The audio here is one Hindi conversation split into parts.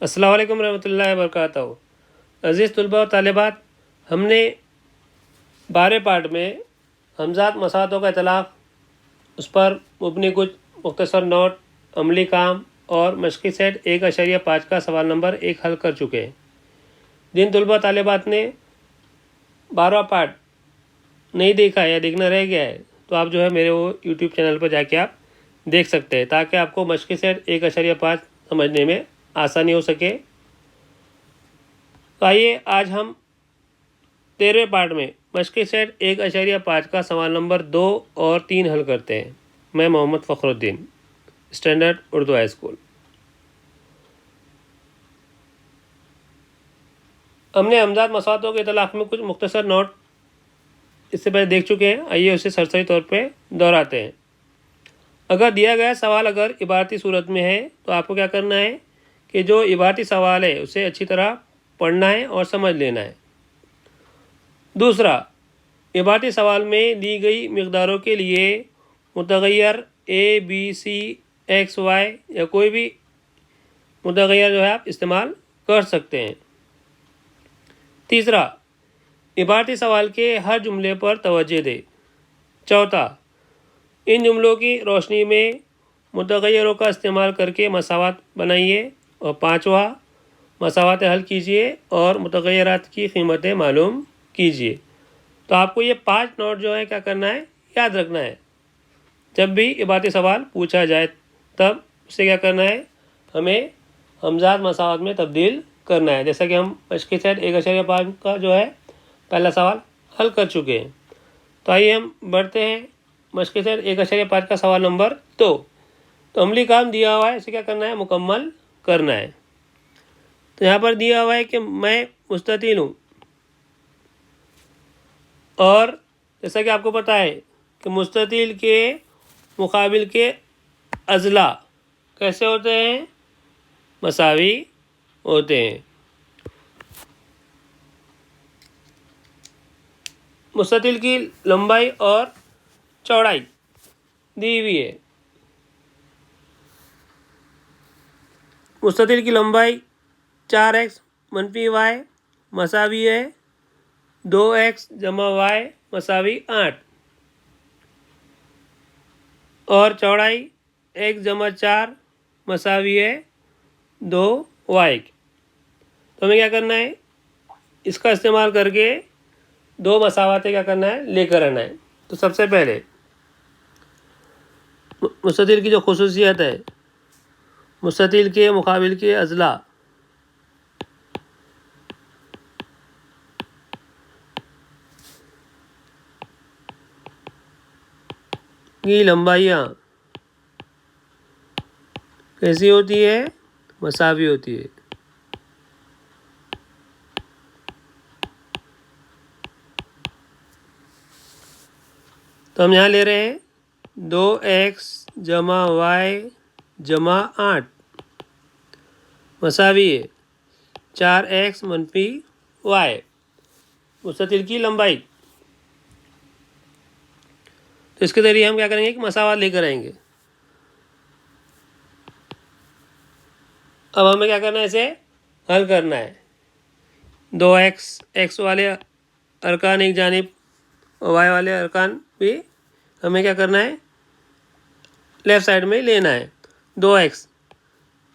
अस्सलाम वालेकुम रहमतुल्लाहि व बरकातहू। अज़ीज़ तलबा और तालिबात, हमने 12 पार्ट में हमज़ात मसातों का इतलाक़, उस पर मुबनी कुछ मुख्तसर नोट, अमली काम और मशक़ी सेट 1.5 का सवाल नंबर 1 हल कर चुके हैं। जिन तलबा तालिबात ने 12वां पार्ट नहीं देखा है या देखना रह गया है, तो आप जो है मेरे वो यूट्यूब चैनल पर जाके आप देख सकते हैं, ताकि आपको मशक़ी सेट 1.5 समझने में आसानी हो सके। तो आइए आज हम 13वें पार्ट में मशक़ी सेट 1.5 का सवाल नंबर 2 और 3 हल करते हैं। मैं Mohammad Fakhruddin, standard Urdu high school. हमने हमज़ात मसातों के इतलाक़ में कुछ मुख्तसर नोट इससे पहले देख चुके हैं। आइए उसे सरसरी तौर पे दोहराते हैं। अगर दिया गया सवाल अगर इबारती सूरत में है, तो आपको क्या करना है कि जो इबारती सवाल है उसे अच्छी तरह पढ़ना है और समझ लेना है। दूसरा, इबारती सवाल में दी गई मिक़दारों के लिए मुतग़य्यर A, B, C, X, Y या कोई भी मुतग़य्यर जो है आप इस्तेमाल कर सकते हैं। तीसरा, इबारती सवाल के हर जुमले पर तवज्जो दें। चौथा, इन जुमलों की रोशनी में मुतग़य्यरों का इस्तेमाल करके मसावात बनाइए। और पाँचवा, मसावातें हल कीजिए और मुतग़य्यरात की कीमतें मालूम कीजिए। तो आपको ये 5 नोट जो है क्या करना है, याद रखना है। जब भी इबारती सवाल पूछा जाए तब उसे क्या करना है, हमें हमज़ात मसावत में तब्दील करना है। जैसा कि हम मशक़ी सेट 1.5 का जो है पहला सवाल हल कर चुके हैं। तो आइए हम बढ़ते हैं मशक़ी सेट 1.5 का सवाल नंबर 2। तो अमली काम दिया हुआ है, इसे क्या करना है, मुकम्मल करना है। तो यहाँ पर दिया हुआ है कि मैं मुस्ततिल हूँ, और जैसा कि आपको पता है कि मुस्ततिल के मुकाबिल के अज़ला कैसे होते हैं, मसावी होते हैं। मुस्ततिल की लंबाई और चौड़ाई दी हुई है। मुस्ततिल की लंबाई 4x - y मसावी है 2x + y मसावी 8, और चौड़ाई x + 4 मसावी है 2y। तो हमें क्या करना है, इसका इस्तेमाल करके 2 मसावातें क्या करना है, लेकर आना है। तो सबसे पहले मुस्ततिल की जो खुसूसियत है, मुस्ततिल के मुकाबिल के अज़ला की लंबाइयाँ कैसी होती है, मसावी होती है। तो हम यहाँ ले रहे हैं 2x + y + 8 मसावी है 4x - y मुस्ततिल की लंबाई। तो इसके ज़रिए हम क्या करेंगे कि मसावात लेकर आएंगे। अब हमें क्या करना है, इसे हल करना है। 2x x वाले अरकान एक जानिब और y वाले अरकान भी हमें क्या करना है, लेफ़्ट साइड में लेना है। 2x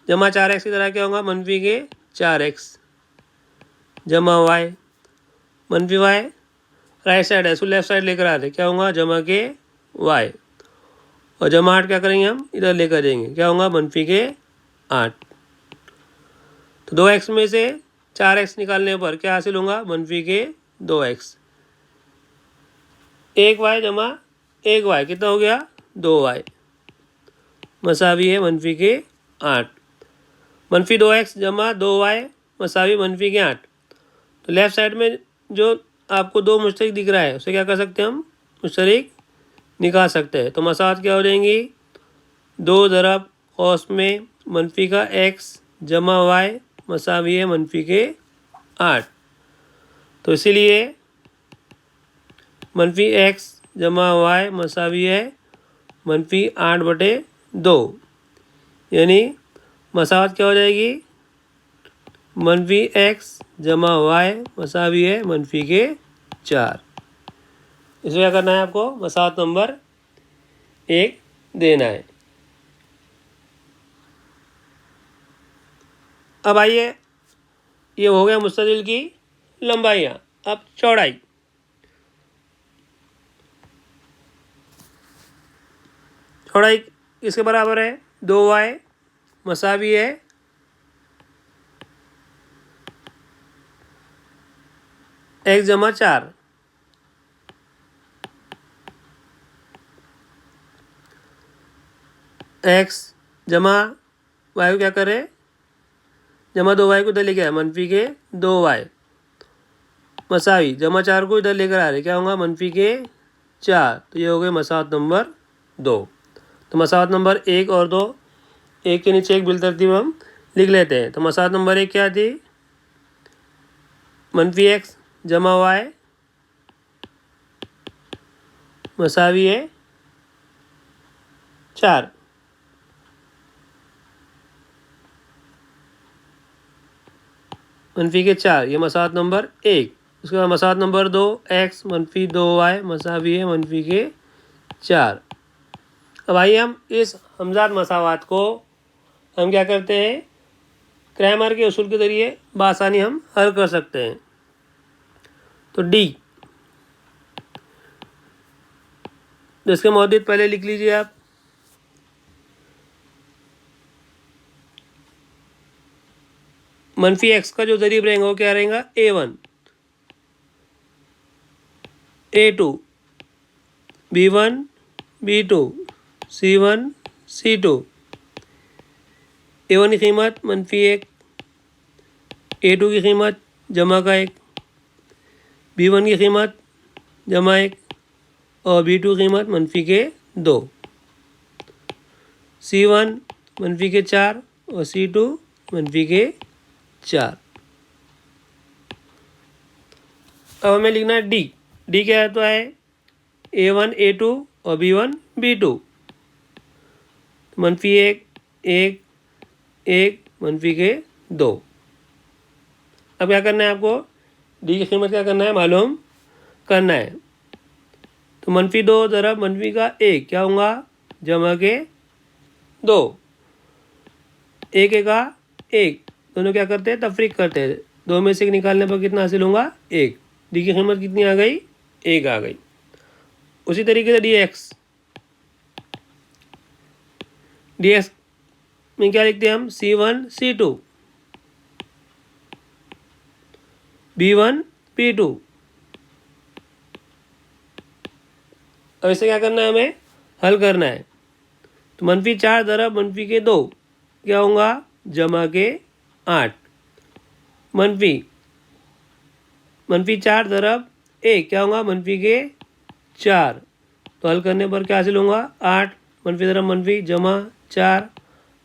+ 4x की तरह क्या होगा, -4x + y -y right side है, इसको लेफ़्ट साइड लेकर आते क्या होगा, y, और +8 क्या करेंगे, हम इधर लेकर जाएंगे, क्या होगा, -8। तो 2x में से 4x निकालने पर क्या हासिल होगा, -2x। 1y + 1y कितना हो गया, 2y मसावी है -8। -2x + 2y मसावी -8। तो लेफ़्ट साइड में जो आपको 2 मुश्तरिक दिख रहा है, उसे क्या कर सकते हैं, हम मुश्तरिक निकाल सकते हैं। तो मसावत क्या हो जाएंगी, 2 ज़रब कौस में -x + y मसावी है -8। तो इसीलिए -x + y मसावी है -8/2, यानी मसावत क्या हो जाएगी, मनफी एक्स जमा वाई मसावी है मनफी के 4। इसमें क्या करना है आपको, मसावत नंबर 1 देना है। अब आइए, ये हो गया मुस्ततिल की लंबाइयाँ। अब चौड़ाई। चौड़ाई किसके बराबर है, 2y मसावी है x जमा 4। x जमा y को क्या करे, जमा 2y को इधर लेके आए मनफी के 2y मसावी जमा 4 को इधर लेकर आ रहे, क्या होगा मनफी के 4। तो ये हो गए मसावत नंबर 2। तो मसावत नंबर 1 और 2 एक के नीचे एक बिलतरतीब हम लिख लेते हैं। तो मसावत नंबर 1 क्या थी, मनफी एक्स जमा वाई मसावी है 4। मनफी के 4, ये मसावत नंबर 1। उसके बाद मसावत नंबर 2 एक्स मनफी 2y मसावी है मनफी के 4। अब आइए हम इस हमजात मसावात को हम क्या करते हैं, क्रैमर के उसूल के ज़रिए बआसानी हम हल कर सकते हैं। तो डी, जिसके मौजूद पहले लिख लीजिए आप। मनफी एक्स का जो ज़रीब रहेगा वो क्या रहेगा, a1 a2 b1 b2 c1 c2। a1 की कीमत मनफी 1, a2 की कीमत जमा का 1, b1 की कीमत जमा 1 और b2 कीमत मनफी के 2, c1 मनफी के 4 और c2 मनफी के 4। अब हमें लिखना है डी। डी क्या होता है, a1 a2 और b1 b2। मनफी 1 1 1 मनफी के 2। अब क्या करना है आपको, डी की कीमत क्या करना है, मालूम करना है। तो मनफी 2 ज़रा मनफी का 1 क्या होगा, जमा के 2, 1 का 1, दोनों क्या करते हैं, तफरीक करते हैं। 2 में से 1 निकालने पर कितना हासिल होगा, 1। डी की कीमत कितनी आ गई, 1 आ गई। उसी तरीके से डी एक्स में क्या लिखते हैं हम, c1 c2 b1 b2। अब इसे क्या करना है, हमें हल करना है। तो मनफी 4 ज़रब मनफी के 2 क्या होगा, जमा के 8। मनफी 4 ज़रब 1 क्या होगा, मनफी के 4। तो हल करने पर क्या हासिल होगा, 8 मनफी ज़रब मनफी जमा 4,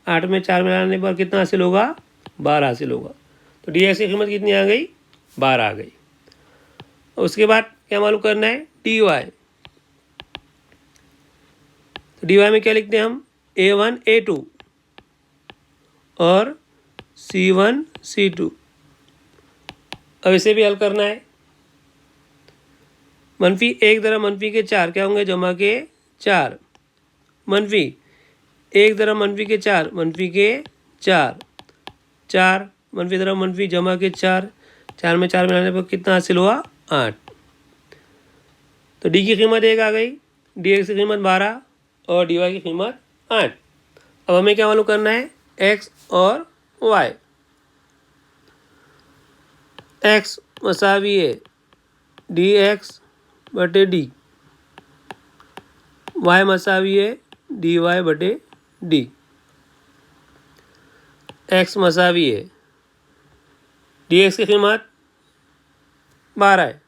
8 में 4 मिलाने पर कितना हासिल होगा, 12 हासिल होगा। तो डी एक्स की कीमत कितनी आ गई, 12 आ गई। उसके बाद क्या मालूम करना है, डी वाई। तो डी वाई में क्या लिखते हैं हम, a1 a2 और c1 c2। अब इसे भी हल करना है। मनफी 1 ज़रा मनफी के 4 क्या होंगे, जमा के 4। मनफी 1 ज़रा मनफी के 4 मनफी के 4, 4 मनफी ज़रा मनफी जमा के 4, 4 में 4 मिलाने पर कितना हासिल हुआ, 8। तो डी की कीमत 1 आ गई, डी एक्स की कीमत 12 और डी वाई की कीमत 8। अब हमें क्या मालूम करना है, एक्स और वाई। एक्स मसावी है डी एक्स बटे डी, वाई मसावी है डी वाई बटे डी। एक्स मसावी है डी एक्स की कीमत 12 है,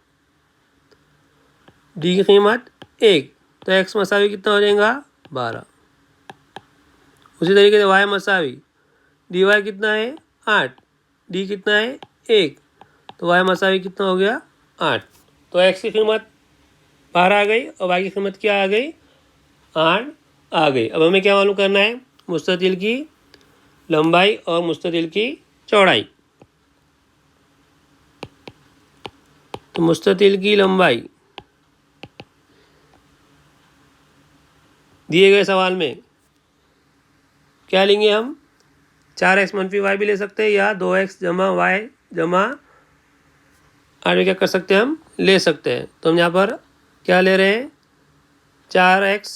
डी की कीमत 1, तो एक्स मसावी कितना हो जाएगा, 12। उसी तरीके से वाई मसावी डी वाई कितना है, 8, डी कितना है, 1, तो वाई मसावी कितना हो गया, 8। तो एक्स की कीमत 12 आ गई और वाई की कीमत क्या आ गई, 8 आ गई। अब हमें क्या मालूम करना है, मुस्ततिल की लंबाई और मुस्ततिल की चौड़ाई। तो मुस्ततिल की लंबाई दिए गए सवाल में क्या लेंगे हम, 4x मनफी वाई भी ले सकते हैं या 2x जमा वाई जमा आगे क्या कर सकते हैं हम ले सकते हैं। तो हम यहाँ पर क्या ले रहे हैं, 4x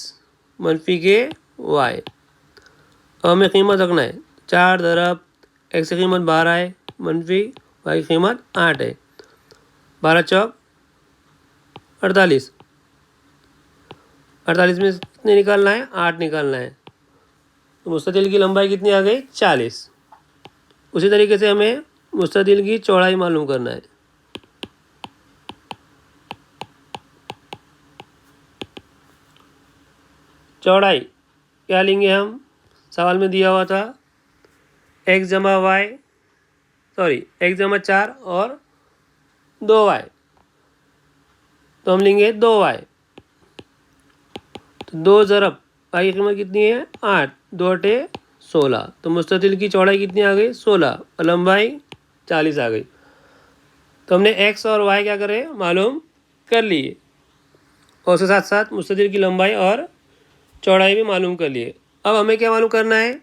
मनफी के वाई। अब हमें कीमत रखना है 4 दरब x की कीमत 12 है मनफी वाई की कीमत 8 है। 12 चौक 48, 48 में कितने निकालना है, 8 निकालना है। तो मुस्ततिल की लंबाई कितनी आ गई, 40। उसी तरीके से हमें मुस्ततिल की चौड़ाई मालूम करना है। चौड़ाई क्या लेंगे हम, सवाल में दिया हुआ था x जमा वाई x जमा 4 और 2y, तो हम लेंगे 2y। तो 2 ज़रब y की कीमत कितनी है, 8, 2 अटे 16। तो मुस्ततिल की चौड़ाई कितनी आ गई, 16 और लंबाई 40 आ गई। तो हमने x और y क्या करे मालूम कर लिए और उसके साथ साथ मुस्ततिल की लंबाई और चौड़ाई भी मालूम कर लिए। अब हमें क्या मालूम करना है,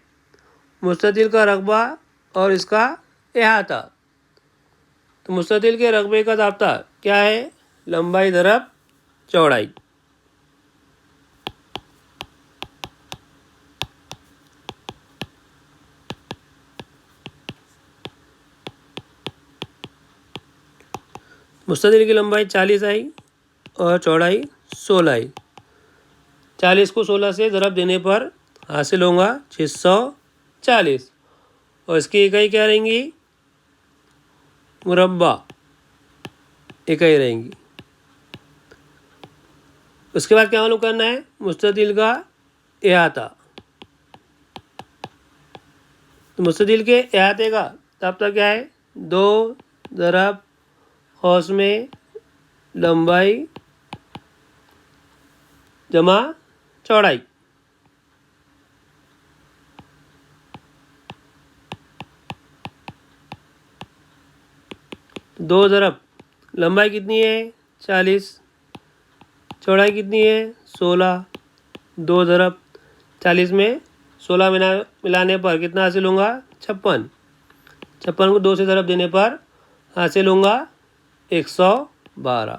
मुस्ततिल का रकबा और इसका अहाता। तो मुस्ततिल के रकबे का ज़ाब्ता क्या है, लंबाई दरब चौड़ाई। मुस्ततिल की लंबाई 40 आई और चौड़ाई 16 आई। 40 को 16 से ज़रब देने पर हासिल होगा 640 और इसकी इकाई क्या रहेंगी, मुरब्बा इकाई रहेंगी। उसके बाद क्या मालूम करना है, मुस्ततिल का अहाता। तो मुस्ततिल के अहाते का ज़ाब्ता क्या है, 2 ज़रब खौस में लंबाई जमा चौड़ाई। दो ज़रब लंबाई कितनी है 40, चौड़ाई कितनी है 16, 2 ज़रब 40 में 16 मिलाने पर कितना हासिल होगा, 56। 56 को 2 से ज़रब देने पर हासिल होगा 112।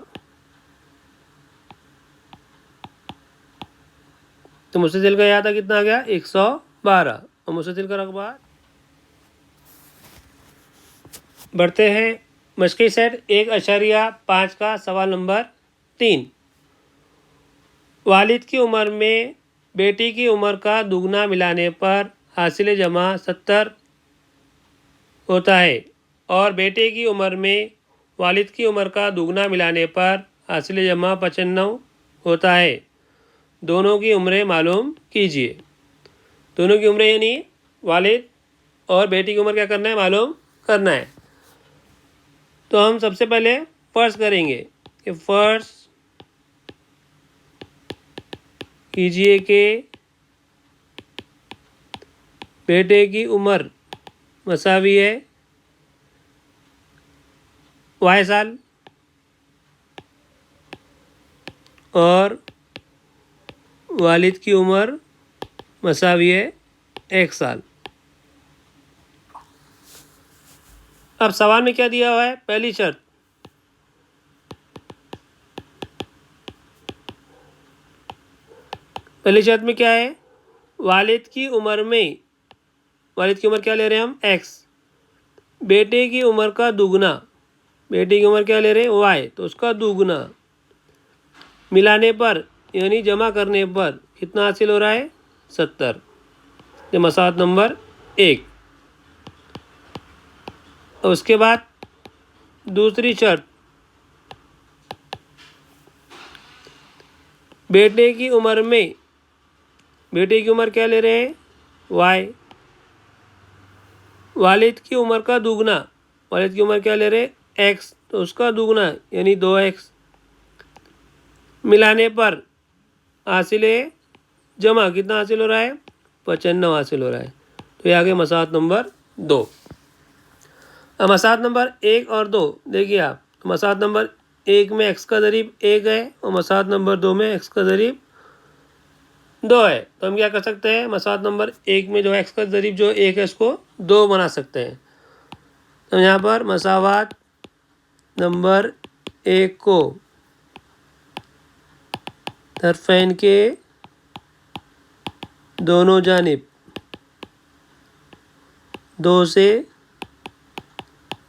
तो मुस्ततिल का अहाता कितना आ गया, 112। और मुस्ततिल का रकबा। बढ़ते हैं मशक़ी सेट 1.5 का सवाल नंबर 3। वालिद की उम्र में बेटी की उम्र का दुगना मिलाने पर हासिल जमा 70 होता है और बेटे की उम्र में वालिद की उम्र का दुगना मिलाने पर हासिल जमा 95 होता है। दोनों की उम्रें मालूम कीजिए। दोनों की उम्रें यानी वालिद और बेटी की उम्र क्या करना है, मालूम करना है। तो हम सबसे पहले फ़र्ज़ करेंगे कि फ़र्ज़ कीजिए कि बेटे की उम्र मसावी है y साल और वालिद की उम्र मसावी है x साल। अब सवाल में क्या दिया हुआ है, पहली शर्त में क्या है, वालिद की उम्र में, वालिद की उम्र क्या ले रहे हैं हम x, बेटे की उम्र का दुगना, बेटे की उम्र क्या ले रहे हैं y, तो उसका दुगना मिलाने पर यानी जमा करने पर कितना हासिल हो रहा है 70। ये मसात नंबर 1। और उसके बाद दूसरी शर्त, बेटे की उम्र में, बेटे की उम्र क्या ले रहे हैं y, वालिद की उम्र का दुगना, वालिद की उम्र क्या ले रहे हैं x, तो उसका दुगना यानी 2x मिलाने पर हासिल जमा कितना हासिल हो रहा है 95 हासिल हो रहा है। तो ये आ गया मसात नंबर 2। अब मसात नंबर 1 और 2 देखिए आप। तो मसात नंबर 1 में x का ज़रीब 1 है और मसाहत नंबर 2 में x का ज़रीब 2 है। तो हम क्या कर सकते हैं, मसाहत नंबर 1 में जो x का ज़रीब जो 1 है उसको 2 बना सकते हैं। तो यहाँ पर मसावत नंबर 1 को तरफ़ैन के दोनों जानिब 2 से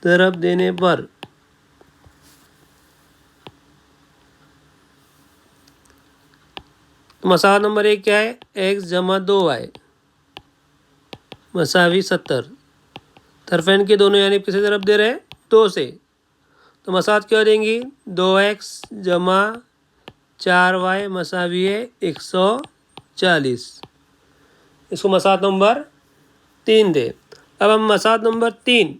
ज़रब देने पर मसावत नंबर 1 क्या है, x जमा 2y मसावी 70। तरफ़ैन के दोनों यानी किसे ज़रब दे रहे हैं, 2 से। तो मसावत क्या देंगी, 2x जमा 4y मसावी है 140। इसको मसावत नंबर 3 दे। अब हम मसावत नंबर 3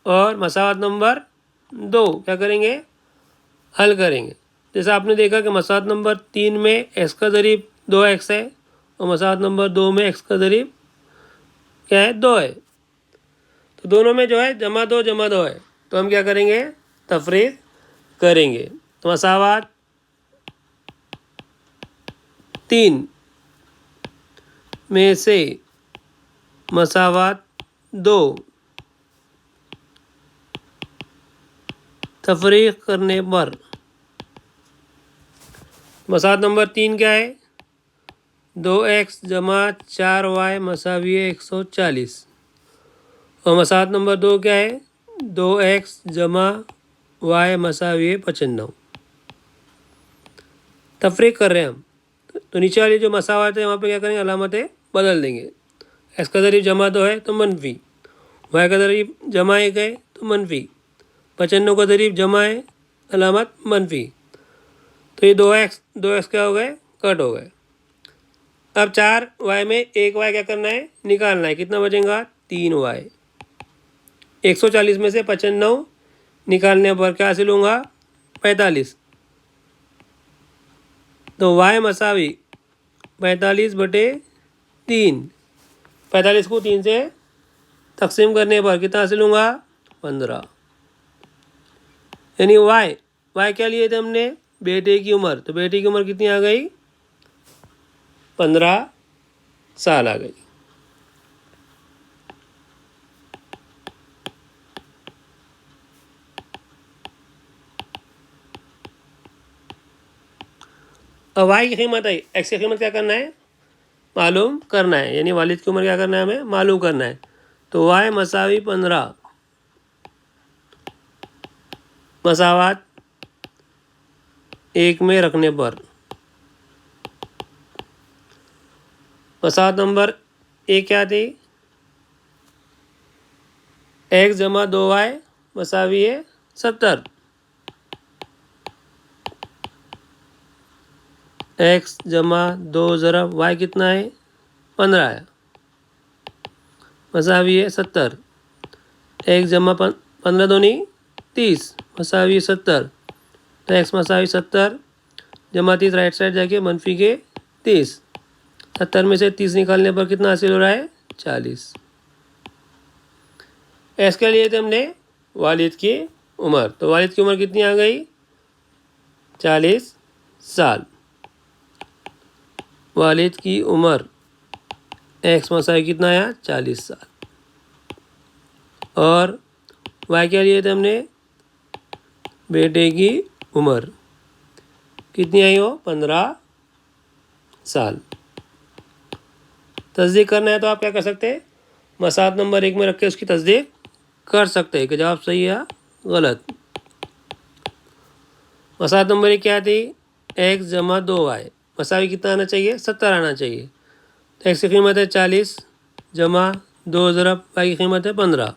और मसावत नंबर 2 क्या करेंगे, हल करेंगे। जैसे आपने देखा कि मसावत नंबर 3 में x का ज़रीब 2x है और मसावत नंबर 2 में x का ज़रीब क्या है, 2 है। तो दोनों में जो है जमा 2 है। तो हम क्या करेंगे, तफरीक करेंगे। तो मसावत 3 में से मसावत 2 तफरीक करने पर मसावत नंबर 3 क्या है, 2x जमा 4y मसावी है 140। और मसावत नंबर 2 क्या है, 2x जमा y मसावी है 95। तफरीक कर रहे हैं हम। तो नीचे वाली जो मसावत है वहाँ पे क्या करेंगे, अलामतें बदल देंगे। x का ज़रीब जमा 2 है तो मनफी, y का ज़रीब जमा 1 है तो मनफी, 95 का ज़रीब जमा है, अलामत मनफी। तो ये 2x क्या हो गए, कट हो गए। अब 4y में 1y क्या करना है, निकालना है। कितना बचेगा, 3y। 140 में से 95 निकालने पर क्या हासिल होगा, 45। तो y मसावी 45/3। 45 को 3 से तकसीम करने पर कितना हासिल होगा, 15। यानी y क्या लिए थे हमने, बेटे की उम्र। तो बेटे की उम्र कितनी आ गई, 15 साल आ गई। अब y की कीमत आई, x की कीमत क्या करना है, मालूम करना है। यानी वालिद की उम्र क्या करना है, हमें मालूम करना है। तो y मसावी 15 मसावत 1 में रखने पर मसावत नंबर 1 क्या थी, x जमा 2y मसावी है 70। x जमा 2 ज़रब y कितना है, 15 है, मसावी है 70। x जमा 15 दूनी 30 मसावी 70। तो x मसावी 70 जमा 30 राइट साइड जाके मनफी के 30। 70 में से 30 निकालने पर कितना हासिल हो रहा है, 40। x के लिए थे हमने वालिद की उम्र। तो वालिद की उम्र कितनी आ गई, 40 साल। वालिद की उम्र x मसावी कितना आया, 40 साल। और y क्या लिए थे हमने, बेटे की उम्र कितनी आई हो, 15 साल। तस्दीक करना है तो आप क्या कर सकते हैं, मसावत नंबर 1 में रख के उसकी तस्दीक कर सकते हैं कि जवाब सही है या गलत। मसावत नंबर 1 क्या थी, x जमा 2y मसावी कितना आना चाहिए, 70 आना चाहिए। तो x की कीमत है 40 जमा 2 ज़रब y की कीमत है 15।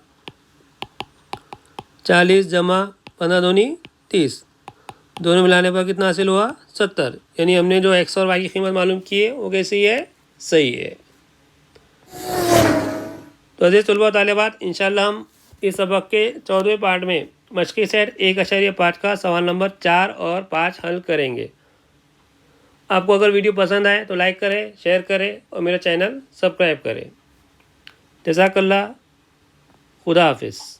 40 जमा 15 दूनी 30, दोनों मिलाने पर कितना हासिल हुआ, 70। यानी हमने जो x और y की कीमत मालूम की है वो कैसी है, सही है। तो अजीज़ तलबा तालिबात, इंशाल्लाह हम इस सबक के 14वें पार्ट में मशक़ी सेट 1.5 का सवाल नंबर 4 और 5 हल करेंगे। आपको अगर वीडियो पसंद आए तो लाइक करें, शेयर करें और मेरा चैनल सब्सक्राइब करें। जज़ाकल्लाह, खुदा हाफिज़।